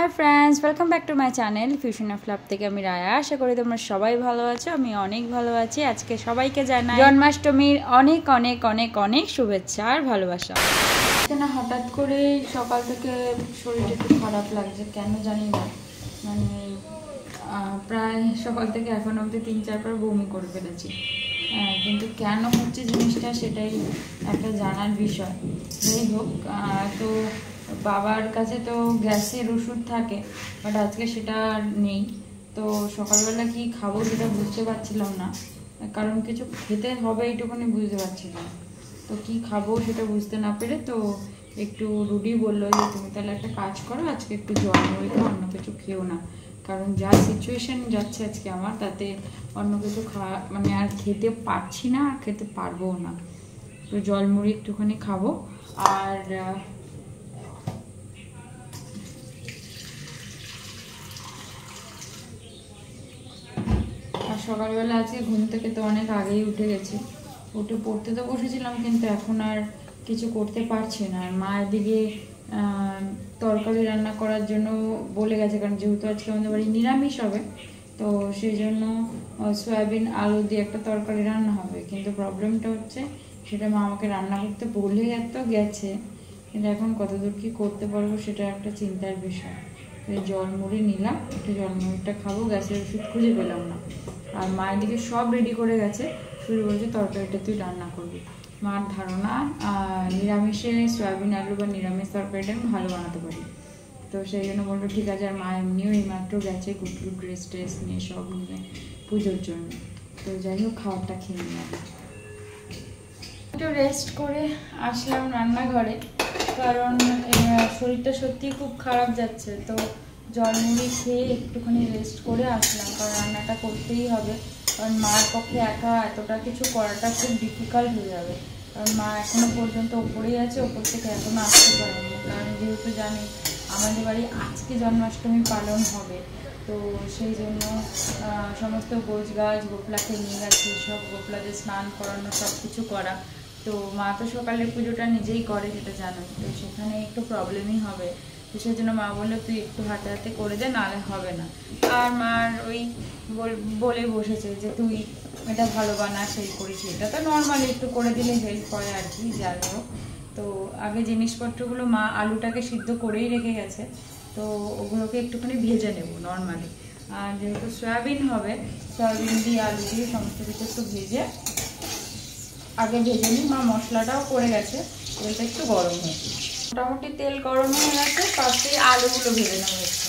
Hi friends welcome back to my channel fusion of लाभ থেকে আমি রায়া আশা করি তোমরা সবাই ভালো আছো আমি অনেক ভালো আছি আজকে সবাইকে জানাই জন্মাষ্টমীর অনেক অনেক অনেক অনেক শুভেচ্ছা আর ভালোবাসা না হঠাৎ করে সকাল থেকে শরীরটা একটু খারাপ লাগছে কেন জানি না মানে প্রায় সকাল থেকে এখন অবধি 3-4 বার বমি করে ফেলেছি কিন্তু কেন হচ্ছে জিনিসটা সেটাই একটা জানার বিষয় যাই হোক তো বাবার কাছে তো গ্যাসের ওষুধ থাকে বাট আজকে সেটা নেই তো সকালবেলা কি খাবো সেটা বুঝতে পারছিলাম না কারণ কিছু খেতে হবে এইটুকুনি বুঝতে পারছিলাম তো কি খাবো সেটা বুঝতে না পেরে তো একটু রুডি বললো যে তুমি তাহলে একটা কাজ করো আজকে একটু জল মুড়ি খাও অন্য কিছু খেও না কারণ যা সিচুয়েশন যাচ্ছে আজকে আমার তাতে অন্য কিছু মানে আর খেতে পারছি না আর খেতে পারবো না তো জল মুড়ি একটুখানি খাবো আর সকালবেলা আজকে ঘুম থেকে তো অনেক আগেই উঠে গেছি উঠে পড়তে তো বসেছিলাম কিন্তু এখন আর কিছু করতে পারছি না আর মা এদিকে তরকারি রান্না করার জন্য বলে গেছে কারণ যেহেতু আজকে আমাদের বাড়ি নিরামিষ হবে তো সেই জন্য সয়াবিন আলু দিয়ে একটা তরকারি রান্না হবে কিন্তু প্রবলেমটা হচ্ছে সেটা মা আমাকে রান্না করতে বলে এত গেছে কিন্তু এখন কতদূর কি করতে পারবো সেটা একটা চিন্তার বিষয় জল মুড়ি নিলাম একটু জল মুড়িটা খাবো গ্যাসের ওষুধ খুঁজে পেলাম না আর মায়ের দিকে সব রেডি করে গেছে শুরু বলছে তরকারিটা তুই রান্না করবি মার ধারণা নিরামিষে সয়াবিন আলু বা নিরামিষ তরকারিটা আমি ভালো বানাতে পারি তো সেই জন্য বললো ঠিক আছে আর মা এমনিও এইমাত্র গেছে গুটলু ড্রেস ট্রেস নিয়ে সব নিয়ে পুজোর জন্য তো যাই হোক খাবারটা খেয়ে নিয়ে একটু রেস্ট করে আসলাম রান্নাঘরে কারণ শরীরটা সত্যি খুব খারাপ যাচ্ছে তো জল মুড়ি খেয়ে একটুখানি রেস্ট করে আসলাম কারণ রান্নাটা করতেই হবে কারণ মার পক্ষে একা এতটা কিছু করাটা খুব ডিফিকাল্ট হয়ে যাবে কারণ মা এখনো পর্যন্ত ওপরেই আছে ওপর থেকে এখনো আসতে পারেনি কারণ যেহেতু জানি আমাদের বাড়ি আজকে জন্মাষ্টমী পালন হবে তো সেই জন্য সমস্ত গোছ গাছ গোপলাকে নিয়ে গেছে সব গোপলাদের স্নান করানো সব কিছু করা তো মা তো সকালে পুজোটা নিজেই করে যেটা জানো তো সেখানে একটু প্রবলেমই হবে তো সেই জন্য মা বললো তুই একটু হাতে হাতে করে দে নাহলে হবে না আর মার ওই বলে বসেছে যে তুই এটা ভালো বানাস সেই করিস এটা তো নর্মালি একটু করে দিলে হেল্প হয় আর কি যাই হোক তো আগে জিনিসপত্রগুলো মা আলুটাকে সিদ্ধ করেই রেখে গেছে তো ওগুলোকে একটুখানি ভেজে নেব নর্মালি আর যেহেতু সয়াবিন হবে সয়াবিন দিয়ে আলু দিয়ে সমস্ত কিছু একটু ভেজে আগে ভেজে নিই মা মশলাটাও করে গেছে তেলটা একটু গরম হয়েছে মোটামুটি তেল গরম হয়ে গেছে পাশে আলুগুলো ভেজে নেওয়া হচ্ছে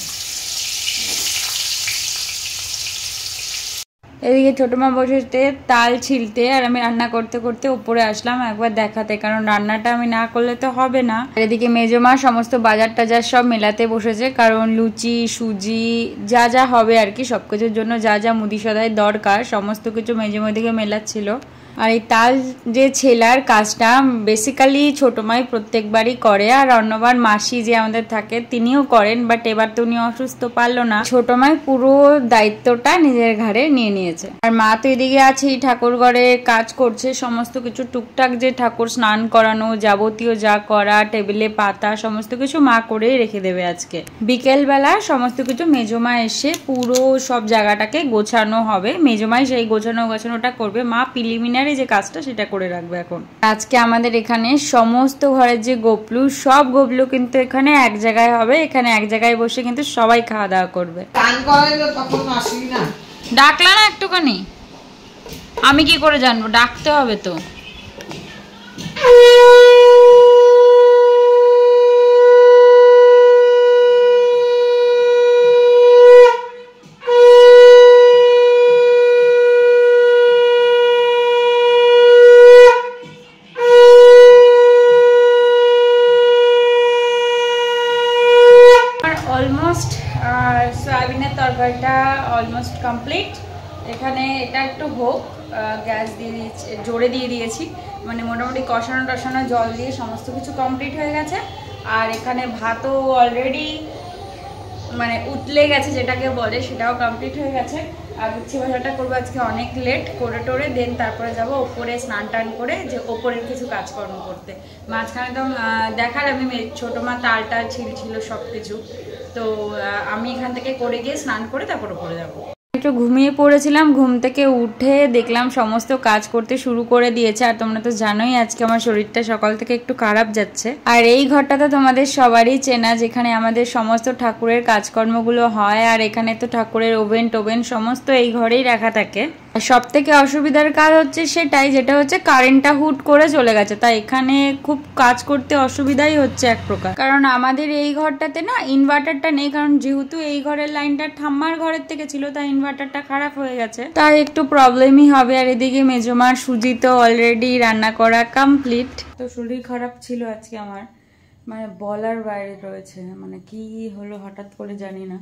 এদিকে ছোটো মা বসেতে তাল ছিলতে আর আমি রান্না করতে করতে উপরে আসলাম একবার দেখাতে কারণ রান্নাটা আমি না করলে তো হবে না এদিকে মেজো মা সমস্ত বাজার টাজার সব মেলাতে বসেছে কারণ লুচি সুজি যা যা হবে আর কি সব কিছুর জন্য যা যা মুদি সদাই দরকার সমস্ত কিছু মেজো দিকে মেলাচ্ছিল আর এই তাল যে ছেলার কাজটা বেসিক্যালি ছোটো মাই প্রত্যেকবারই করে আর অন্যবার মাসি যে আমাদের থাকে তিনিও করেন বাট এবার তো উনি অসুস্থ পারলো না ছোটো মাই পুরো দায়িত্বটা নিজের ঘাড়ে নিয়ে নিয়েছে আর মা তো এদিকে আছে ঠাকুর ঘরে কাজ করছে সমস্ত কিছু টুকটাক যে ঠাকুর স্নান করানো যাবতীয় যা করা টেবিলে পাতা সমস্ত কিছু মা করেই রেখে দেবে আজকে বিকেলবেলা সমস্ত কিছু মেজমা এসে পুরো সব জায়গাটাকে গোছানো হবে মেজমাই সেই গোছানোটা করবে মা প্রিলিমিনারি যে কাজটা সেটা করে রাখবে এখন আজকে আমাদের এখানে সমস্ত ঘরের যে গোপলু সব গোপলু কিন্তু এখানে এক জায়গায় হবে এখানে এক জায়গায় বসে কিন্তু সবাই খাওয়া দাওয়া করবে ডাকলা না একটুখানি আমি কি করে জানবো ডাকতে হবে তো সয়াবিনের তরকারিটা অলমোস্ট কমপ্লিট এখানে এটা একটু হোক গ্যাস দিয়ে দিয়েছি জোরে দিয়ে দিয়েছি মানে মোটামুটি কষানো টষানো জল দিয়ে সমস্ত কিছু কমপ্লিট হয়ে গেছে আর এখানে ভাতও অলরেডি মানে উতলে গেছে যেটাকে বলে সেটাও কমপ্লিট হয়ে গেছে আর উচ্ছে ভাজাটা করবো আজকে অনেক লেট করে টোরে দেন তারপরে যাব ওপরে স্নান টান করে যে ওপরের কিছু কাজকর্ম করতে মাঝখানে তো দেখার আমি ছোটো মা তালটা ছিল সব কিছু তো আমি এখান থেকে করে গিয়ে স্নান করে তারপরে পরে যাবো। একটু ঘুমিয়ে পড়েছিলাম, ঘুম থেকে উঠে দেখলাম সমস্ত কাজ করতে শুরু করে দিয়েছে। আর তোমরা তো জানোই আজকে আমার শরীরটা সকাল থেকে একটু খারাপ যাচ্ছে। আর এই ঘরটাতে তোমাদের সবারই চেনা, যেখানে আমাদের সমস্ত ঠাকুরের কাজকর্মগুলো হয়। আর এখানে তো ঠাকুরের ওভেন টোভেন সমস্ত এই ঘরেই রাখা থাকে। সব থেকে অসুবিধার কাজ হচ্ছে সেটাই, যেটা হচ্ছে কারেন্টটা হুট করে চলে গেছে, তাই এখানে খুব কাজ করতে অসুবিধাই হচ্ছে এক প্রকার। কারণ আমাদের এই ঘরটাতে না ইনভার্টারটা নেই, কারণ যেহেতু এই ঘরের লাইনটা ঠাম্মার ঘরের থেকে ছিল, তাই ইনভার্টারটা খারাপ হয়ে গেছে, তাই একটু প্রবলেমই হবে। আর এদিকে মেজমার সুজি তো অলরেডি রান্না করা কমপ্লিট। তো শরীর খারাপ ছিল আজকে আমার, মানে বলার বাইরে রয়েছে, মানে কি হলো হঠাৎ করে জানি না।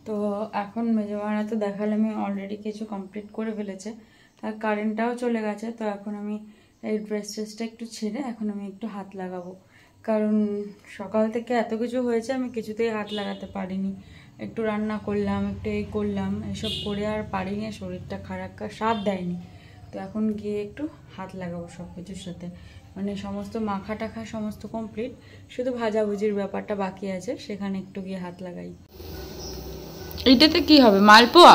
তো এখন মেজমারা তো দেখালে আমি অলরেডি কিছু কমপ্লিট করে ফেলেছে, আর কারেন্টটাও চলে গেছে। তো এখন আমি এই ড্রেসটা একটু ছেড়ে এখন আমি একটু হাত লাগাবো, কারণ সকাল থেকে এত কিছু হয়েছে আমি কিছুতেই হাত লাগাতে পারিনি। একটু রান্না করলাম, একটু এই করলাম, এসব করে আর পারিনি, শরীরটা খারাপ সাথ দেয়নি। তো এখন গিয়ে একটু হাত লাগাবো সব কিছুর সাথে, মানে সমস্ত মাখা টাখা সমস্ত কমপ্লিট, শুধু ভাজাভুজির ব্যাপারটা বাকি আছে, সেখানে একটু গিয়ে হাত লাগাই। এটাতে কি হবে? মালপোয়া?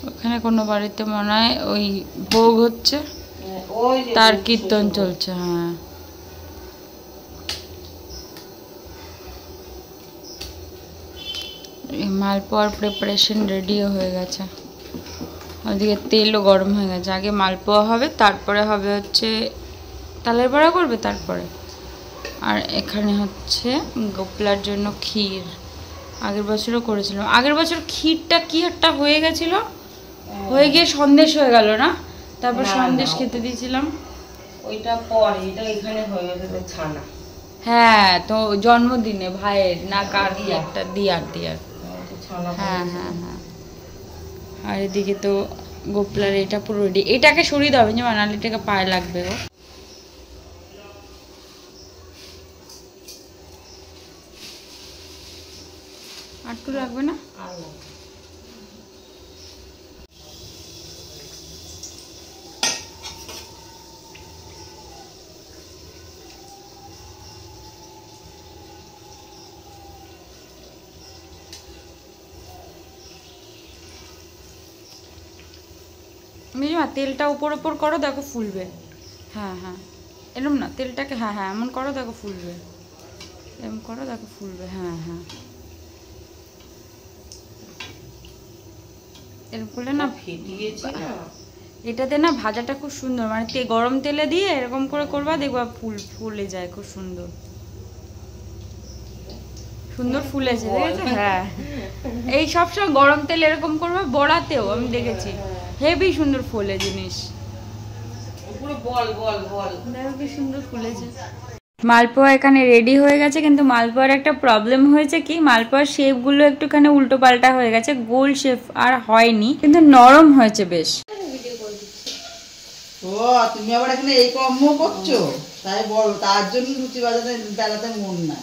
ওখানে কোনো বাড়িতে মনে হয় ওই ভোগ হচ্ছে, তার কীর্তন চলছে। হ্যাঁ, মালপোয়ার প্রিপারেশন রেডিও হয়ে গেছে, ওদিকে তেলও গরম হয়ে গেছে। আগে মালপোয়া হবে, তারপরে হবে হচ্ছে তালের বড়া করবে তারপরে। আর এখানে হচ্ছে গোপলার জন্য ক্ষীর, আগের বছরও করেছিলাম। আগের বছর ক্ষীরটা কি একটা হয়ে গেছিল, হয়ে গিয়ে সন্দেশ হয়ে গেল না, তারপর সন্দেশ খেতে দিয়েছিলাম। ওইটা পরে, এটা এখানে হয়ে গেছে ছানা। হ্যাঁ, তো জন্মদিনে ভাইয়ের না কার একটা দিয়ার। হ্যাঁ হ্যাঁ হ্যাঁ। আর এদিকে তো গোপলার এটা পুরো রেডি। এটাকে সরিয়ে দেবে যে মানালিটাকে পায়ে লাগবে। ও আটটু লাগবে না? বুঝলি, তেলটা উপর উপর করো, দেখো ফুলবে। হ্যাঁ হ্যাঁ, এরম না, তেলটাকে হ্যাঁ হ্যাঁ এমন করো, দেখো ফুলবে। এরম করো, দেখো ফুলবে। হ্যাঁ হ্যাঁ, এরকম করলে না ফেটিয়েছে না। এটাতে না ভাজাটা খুব সুন্দর, মানে গরম তেলে দিয়ে এরকম করে করবা, দেখবা ফুলে যায় খুব সুন্দর সুন্দর ফুলেছে, দেখেছো? হ্যাঁ, এই সবসময় গরম তেল এরকম করবা, বড়াতেও আমি দেখেছি হেভি সুন্দর ফুলে জিনিস। পুরো বল বল বল, দেখো কি সুন্দর ফুলেছে। মালপোয়া এখানে রেডি হয়ে গেছে, কিন্তু মালপোয়ার একটা প্রবলেম হয়েছে কি, মালপোয়ার শেপগুলো একটুখানি উল্টো পাল্টা হয়ে গেছে, গোল শেপ আর হয়নি, কিন্তু নরম হয়েছে বেশ। ও তুমি আবার এখানে এই কর্ম করছো, তাই বল, তার জন্য লুচি বাজাতে বেলাতে মন না।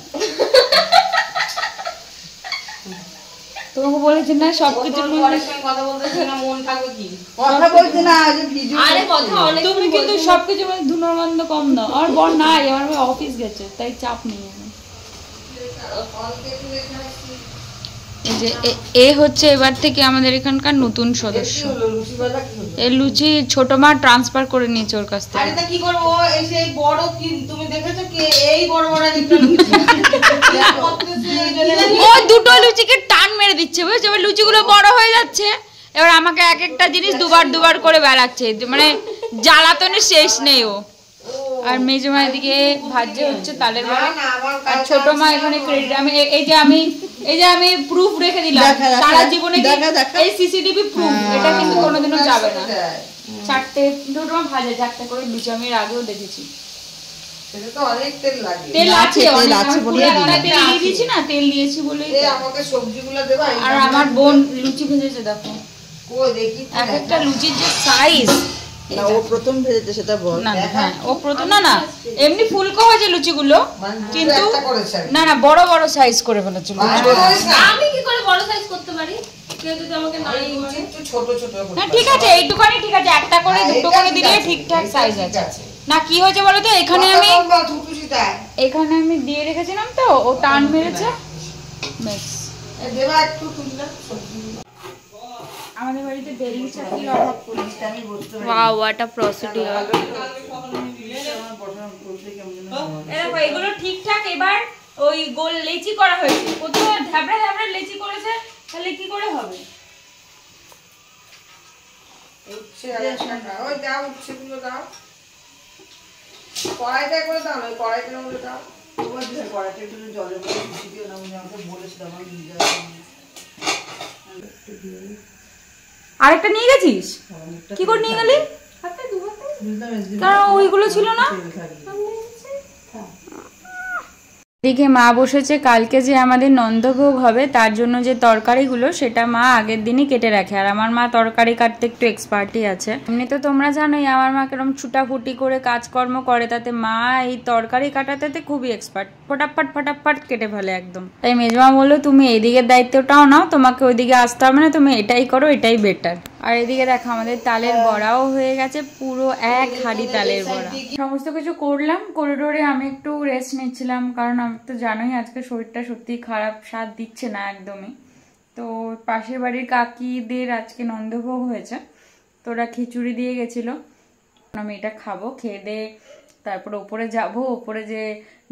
তোমাকে বলেছি না সবকিছু কথা বলতেছি না, মন থাকবে কি? কথা বলছি না, যে ভিডিও। আরে কথা অনেক, তুমি কিন্তু সবকিছু মানে ধুনোর কম দাও। আমার বর নাই, আমার অফিস গেছে, তাই চাপ নেই এখন। এই যে এ হচ্ছে এবার থেকে আমাদের এখানকার নতুন সদস্য। এই লুচি ছোট মা ট্রান্সফার করে নিয়েছে ওর কাছ থেকে। আরে তা কি করব, এই সেই বড় কি তুমি দেখেছো কি এই বড় বড় একটা লুচি ও দুটো লুচিকে টান মেরে দিচ্ছে, বুঝছো? এবার লুচিগুলো বড় হয়ে যাচ্ছে, এবার আমাকে এক একটা জিনিস দুবার করে বেলাচ্ছে, মানে জ্বালাতনের শেষ নেই ও। আর মেজমা এদিকে ভাজছে হচ্ছে তালের বড়া, আর ছোট মা এখানে ক্রেডিট। আমি এই যে আমি প্রুফ রেখে দিলাম সারা জীবনে, এই সিসিটিভি প্রুফ, এটা কিন্তু কোনোদিনও যাবে না। চারটে ছোট মা ভাজে, চারটে করে লুচি আমি এর আগেও দেখেছি। এটা তো অনেক তেল লাগে। তেল আছে বলে তেল দিয়েছি না, তেল দিয়েছি বলেই। আমাকে সবজিগুলো দেবা। আর আমার বোন লুচি ভেজেছে, দেখো কই দেখি এক একটা লুচির যে সাইজ। না, ও প্রথম ভেজেছে সেটা বল। না হ্যাঁ, ও প্রথম না এমনি ফুলকো হয়েছে লুচিগুলো, কিন্তু না বড় বড় সাইজ করে ফেলেছিল। আমি কি করে বড় সাইজ করতে পারি? কেউ যদি আমাকে নাড়ি একটু ছোট ছোট। না ঠিক আছে, এইটুখানি ঠিক আছে, একটা করে দুটো করে দিলে ঠিকঠাক সাইজ আছে। না কি হয়েছে বলো তো, এখানে আমি দিয়ে রেখেছিলাম তো, ও টান মেরেছে। আমাদের বাড়িতে বেলুন চাকরির অভাব পড়েছে। Wow, what a procedure. এগুলো ঠিকঠাক এবার ওই গোল লেচি করা হয়েছে, প্রথমে ঢাবড়া ঢাবড়া লেচি করেছে, তাহলে কি করে হবে? ওই দাও উচ্ছে গুলো দাও, কড়াইটা করে দাও, ওই কড়াইটার মধ্যে দাও। কড়াইটা একটু জলের মধ্যে মিশিয়ে দিও না, আমি আমাকে বলেছিলাম আমি নিয়ে যাবো। আরেকটা নিয়ে গেছিস? কি করে নিয়ে গেলি? কারণ ওইগুলো ছিল না। এদিকে মা বসেছে কালকে যে আমাদের নন্দভোগ হবে তার জন্য যে তরকারিগুলো সেটা মা আগের দিনই কেটে রাখে। আর আমার মা তরকারি কাটতে একটু এক্সপার্টই আছে। এমনি তো তোমরা জানোই আমার মা কিরকম ছুটাফুটি করে কাজকর্ম করে, তাতে মা এই তরকারি কাটাতে খুবই এক্সপার্ট, ফটাফট কেটে ফেলে একদম। তাই মেজমা বললো তুমি এইদিকের দায়িত্বটাও নাও, তোমাকে ওইদিকে আসতে হবে না, তুমি এটাই করো, এটাই বেটার। আর এদিকে দেখো আমাদের তালের বড়াও হয়ে গেছে, পুরো এক হাঁড়ি তালের বড়া। সমস্ত কিছু করলাম, করিডোরে আমি একটু রেস্ট নিচ্ছিলাম, কারণ আমি তো জানোই আজকে শরীরটা সত্যি খারাপ, সাথ দিচ্ছে না একদমই। তো পাশের বাড়ির কাকিদের আজকে নন্দভোগ হয়েছে, তো ওরা খিচুড়ি দিয়ে গেছিলো, আমি এটা খাবো, খেয়ে দিয়ে তারপরে ওপরে যাব। ওপরে যে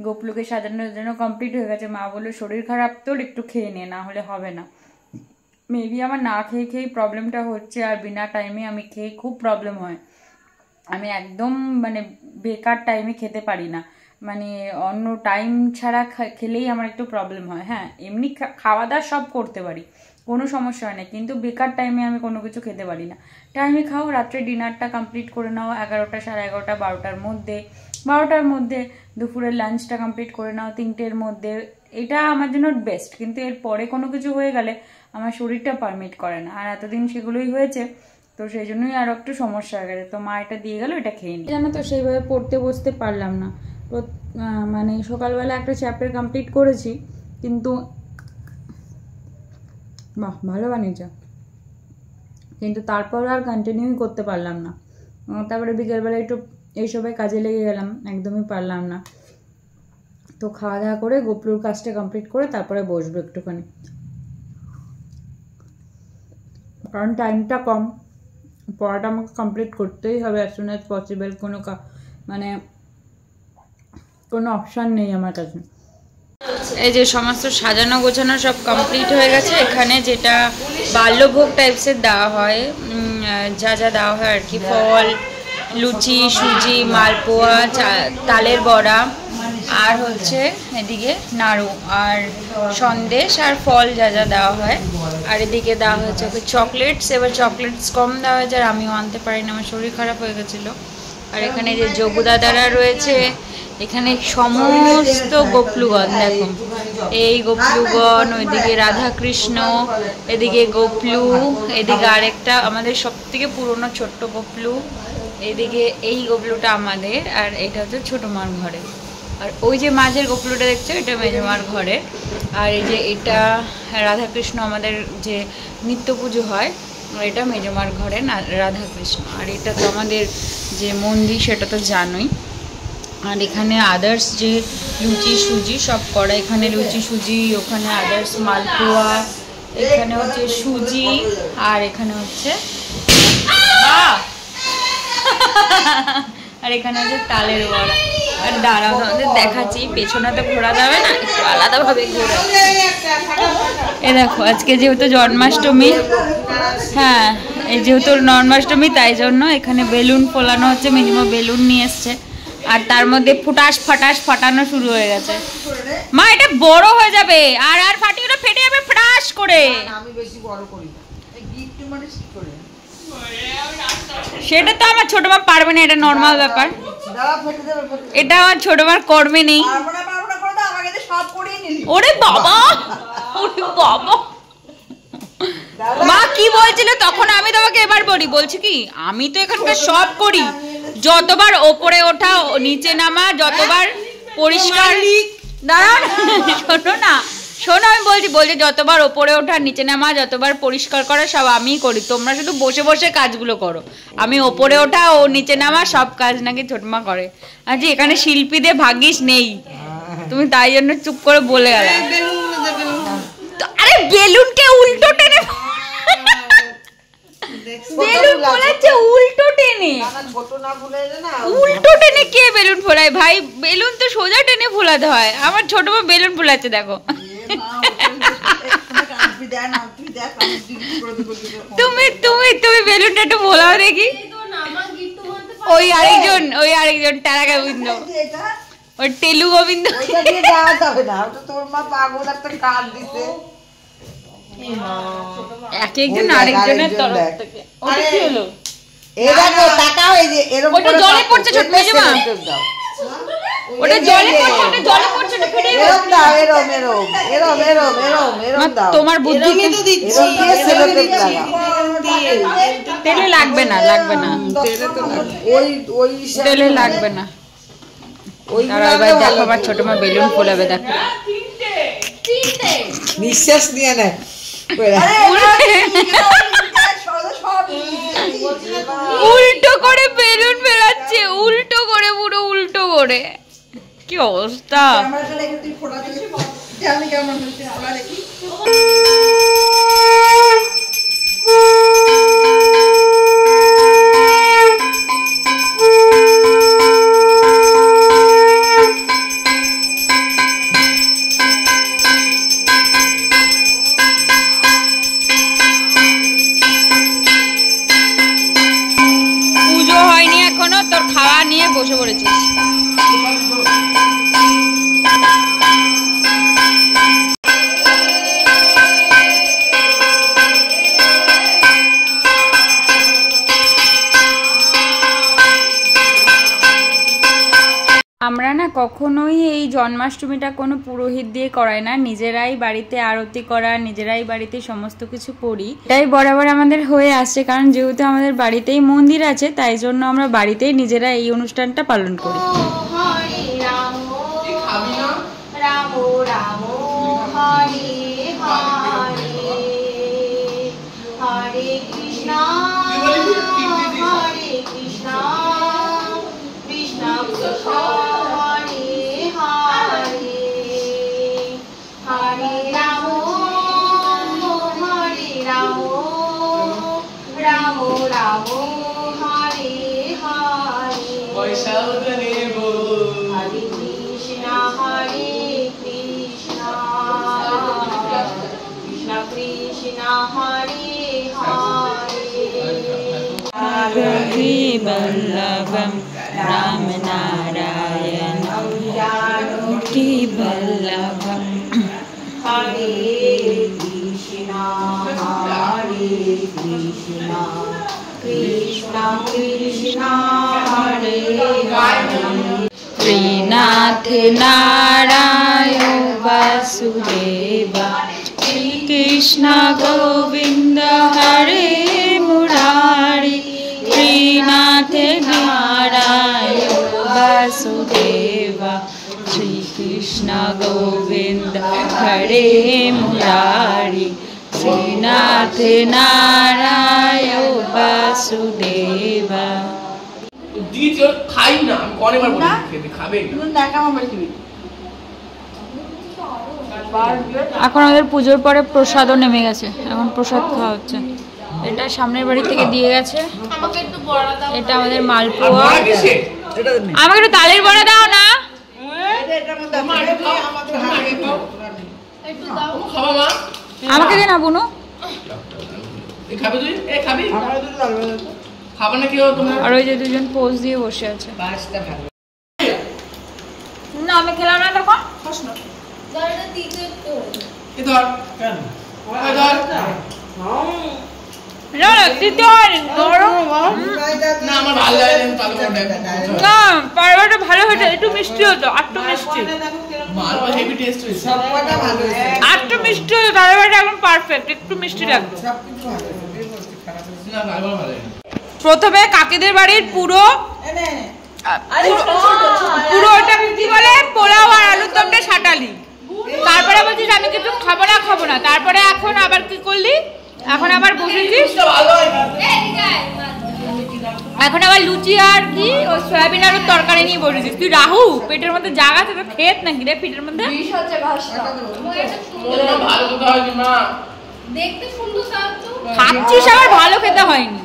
গোপলুকে সাজানোর জন্য কমপ্লিট হয়ে গেছে। মা বললো শরীর খারাপ তোর, একটু খেয়ে নে, না হলে হবে না। মেবি আমার না খেয়ে খেয়েই প্রবলেমটা হচ্ছে, আর বিনা টাইমে আমি খেয়ে খুব প্রবলেম হয়। আমি একদম মানে বেকার টাইমে খেতে পারি না, মানে অন্য টাইম ছাড়া খেলেই আমার একটু প্রবলেম হয়। হ্যাঁ এমনি খাওয়া দাওয়া সব করতে পারি, কোনো সমস্যা হয় না, কিন্তু বেকার টাইমে আমি কোনো কিছু খেতে পারি না। টাইমে খাও, রাত্রে ডিনারটা কমপ্লিট করে নাও 11টা, 11:30, 12টার মধ্যে দুপুরের লাঞ্চটা কমপ্লিট করে নাও 3টের মধ্যে, এটা আমার জন্য বেস্ট। কিন্তু এর পরে কোনো কিছু হয়ে গেলে আমার শরীরটা পারমিট করে না, আর এতদিন সেগুলোই হয়েছে, তো সেই জন্যই আরও একটু সমস্যা হয়ে গেছে। তো মা এটা দিয়ে গেল, এটা খেয়ে নিই। জানো তো সেইভাবে পড়তে বসতে পারলাম না, মানে সকালবেলা একটা চ্যাপ্টার কমপ্লিট করেছি, কিন্তু বাহ ভালো বানিয়েছে, কিন্তু তারপর আর কন্টিনিউ করতে পারলাম না। তারপরে বিকেলবেলা একটু এইসবে কাজে লেগে গেলাম, একদমই পারলাম না। তো খাওয়া দাওয়া করে গোপলুর কাজটা কমপ্লিট করে তারপরে বসবো একটুখানি, কারণ টাইমটা কম, পড়াটা আমাকে কমপ্লিট করতেই হবে অ্যাজ সুন অ্যাজ পসিবল। মানে কোনো অপশান নেই আমার কাছে। এই যে সমস্ত সাজানো গোছানো সব কমপ্লিট হয়ে গেছে। এখানে যেটা বাল্যভোগ টাইপসের দেওয়া হয়, যা যা দেওয়া হয় আর কি, ফল, লুচি, সুজি, মালপোয়া, তালের বড়া, আর হচ্ছে এদিকে নাড়ু আর সন্দেশ আর ফল যা যা দেওয়া হয়। আর এদিকে দেওয়া হয়েছে চকলেটস। এবার চকলেটস কম দেওয়া হয়েছে, আর আমিও আনতে পারিনি, আমার শরীর খারাপ হয়ে গেছিলো। আর এখানে যে যোগু দাদারা রয়েছে, এখানে সমস্ত গোপলুগণ, দেখো এই গোপলুগণ, ওইদিকে রাধাকৃষ্ণ, এদিকে গোপলু, এদিকে আরেকটা আমাদের সব থেকে পুরনো ছোট্ট গোপলু, এদিকে এই গোপলুটা আমাদের, আর এটা হচ্ছে ছোটো মার ঘরে। আর ওই যে মাঝের গোপলুটা দেখছো, এটা মেজমার ঘরে। আর এই যে এটা রাধাকৃষ্ণ, আমাদের যে নিত্য পুজো হয়, এটা মেজমার ঘরে রাধাকৃষ্ণ। আর এটা তো আমাদের যে মন্দির, সেটা তো জানোই। আর এখানে আদার্স যে লুচি সুজি সব করা, এখানে লুচি সুজি, ওখানে আদার্স মালপোয়া, এখানে হচ্ছে সুজি, আর এখানে হচ্ছে আর এখানে হচ্ছে তালের বড়া। আর দাঁড়াও তোমাদের দেখাচ্ছি, পেছনে তো ঘোরা যাবে না, একটু আলাদাভাবে ঘোরা। এ দেখো আজকে যেহেতু জন্মাষ্টমী, হ্যাঁ এই যেহেতু জন্মাষ্টমী, তাই জন্য এখানে বেলুন ফোলানো হচ্ছে। মিনিমাম বেলুন নিয়ে এসছে, আর তার মধ্যে ফুটাস ফাটাস ফাটানো শুরু হয়ে গেছে। মা এটা বড় হয়ে যাবে, আর আর ফাটিয়ে ফেটে যাবে ফটাস করে। আমি বেশি বড় করি না, এই গিফট মানে ঠিক করে। সেটা তো আমার ছোট মা পারবে না, এটা নরমাল ব্যাপার। এটা আমার ছোট মার কর্মে নেই। ওরে বাবা, ওরে বাবা, মা কি বলছিল তখন? আমি তোমাকে এবার বলছি কি, আমি তো এখানকার সব করি, যতবার ওপরে ওঠা, নিচে নামা, যতবার পরিষ্কার। দাঁড়াও, শোনো না, শোনো আমি বলছি যতবার ওপরে ওঠা নিচে নামা যতবার পরিষ্কার করা সব আমিই করি, তোমরা শুধু বসে বসে কাজগুলো করো। আমি ওপরে ওঠা ও নিচে নামা সব কাজ নাকি ছোটমা করে। আজ এখানে শিল্পীদের ভাগ্যিস নেই, তুমি তাই জন্য চুপ করে বলে গেলে। আরে বেলুনকে উল্টো টেনে, বেলুন ফোলাচ্ছে উল্টো টেনে, উল্টো টেনে কে বেলুন ফোলায় ভাই? বেলুন তো সোজা টেনে ফোলাতে হয়। আমার ছোট মা বেলুন ফোলাচ্ছে দেখো। তুমি তুমি তুমি বেলুনটা একটু ফোলাও দেখি। ওই আরেকজন টারা গোবিন্দ, ওই টেলু গোবিন্দ। তোর মা পাগল একটা কার্ড দিতে এক একজন আরেকজনের তরফ থেকে। ওটা কি হলো? এই দেখো তাকাও, এই যে এরকম ওটা জলে পড়ছে ছোট মেজমা, ওটা জলে পড়ছে, ওটা জলে পড়ছে, ওটা ফেটে গেছে। এরকম দাও, এরকম দাও। তোমার বুদ্ধি আমি তো দিচ্ছি, এরকম দিয়ে সেলোটেপ লাগা। তেলে লাগবে না, লাগবে না, ওই তেলে লাগবে না। আর এবার দেখো আমার ছোট মা বেলুন ফোলাবে, দেখো নিঃশ্বাস নিয়ে নেয়। উল্টো করে বেলুন ফেলাচ্ছে, উল্টো করে, পুরো উল্টো করে। কি অবস্থা! পুজো হয়নি এখনো, তোর খাওয়া নিয়ে বসে পড়েছিস। আমরা না কখনোই এই জন্মাষ্টমীটা কোনো পুরোহিত দিয়ে করাই না, নিজেরাই বাড়িতে আরতি করা, নিজেরাই বাড়িতে সমস্ত কিছু করি। এটাই বরাবর আমাদের হয়ে আসছে, কারণ যেহেতু আমাদের বাড়িতেই মন্দির আছে তাই জন্য আমরা বাড়িতেই নিজেরা এই অনুষ্ঠানটা পালন করি। হরে রাম রাম রাম হরে হরে, হরে কৃষ্ণ হরে কৃষ্ণ, কৃষ্ণ কৃষ্ণ হরে হরে, হরে রাম রাম রাম হরে হরে, হরে কৃষ্ণ কৃষ্ণ কৃষ্ণ হরে হরে, বল্লভম রাম নারায়ণ জানকী বল্লভম, হরে কৃষ্ণ কৃষ্ণ কৃষ্ণ হরে হরে, শ্রীনাথ নারায়ণ বাসুদেবা, শ্রীকৃষ্ণ গোবিন্দ হরে মুরারি, শ্রীনাথ নারায়ণ বাসুদেবা, শ্রীকৃষ্ণ গোবিন্দ হরে মুরারি, শ্রীনাথ নারায়ণ বাসুদেবা। খাই না, আমি অনেকবার বলি খেতে, খাবে এখন আমাদের পুজোর পরে প্রসাদও নেমে গেছে, এখন প্রসাদ খাওয়া হচ্ছে। এটা সামনের বাড়ি থেকে দিয়ে গেছে, আমাকে একটু বড়া দাও। এটা আমাদের মালপোয়া। এটা আমাকে একটু তালের বড়া দাও না। একটু দাও। খাবা মা? আমাকে দে না বুনু। খাবে তুই? খাবি? খাবে না কেউ তোমার? আর ওই যে দুজন পোজ দিয়ে বসে আছে। না আমি খেলাম না তখন। দাঁড়া দিতে তো। এ ধর। কেন? এ ধর। না না দিতে হয় গরম। না আমার ভালো লাগে না তালে বড়া। না পারোটা ভালো হয়েছে, একটু মিষ্টি হতো, আটটু মিষ্টি। মালপোয়া হেভি টেস্ট হয়েছে। সবকটা ভালো হয়েছে। আটটু মিষ্টি হতো, তালে বড়াটা একদম পারফেক্ট, একটু মিষ্টি লাগতো। সবকিছু ভালো হয়েছে। না মালপোয়া ভালো লাগে। প্রথমে কাকিদের বাড়ির পুরো পুরো ওটা কি বলে পোলাও আর আলুর দমটা সাটালি, তারপরে বলছিস আমি কিছু তারপরে এখন আবার কি করলি? এখন আবার বসেছিস, ভালো হয় না। এদিকে আয়, এখন আবার লুচি আর কি ওই সয়াবিন আলুর তরকারি নিয়ে বসেছিস। তুই রাহু পেটের মধ্যে জায়গা থেকে খেত নাকি রে পেটের মধ্যে? ও এটা সুন্দর। ভালো কথা হয়নি মা। দেখতে সুন্দর তাও তো। খাচ্ছিস আবার ভালো খেতে হয়নি।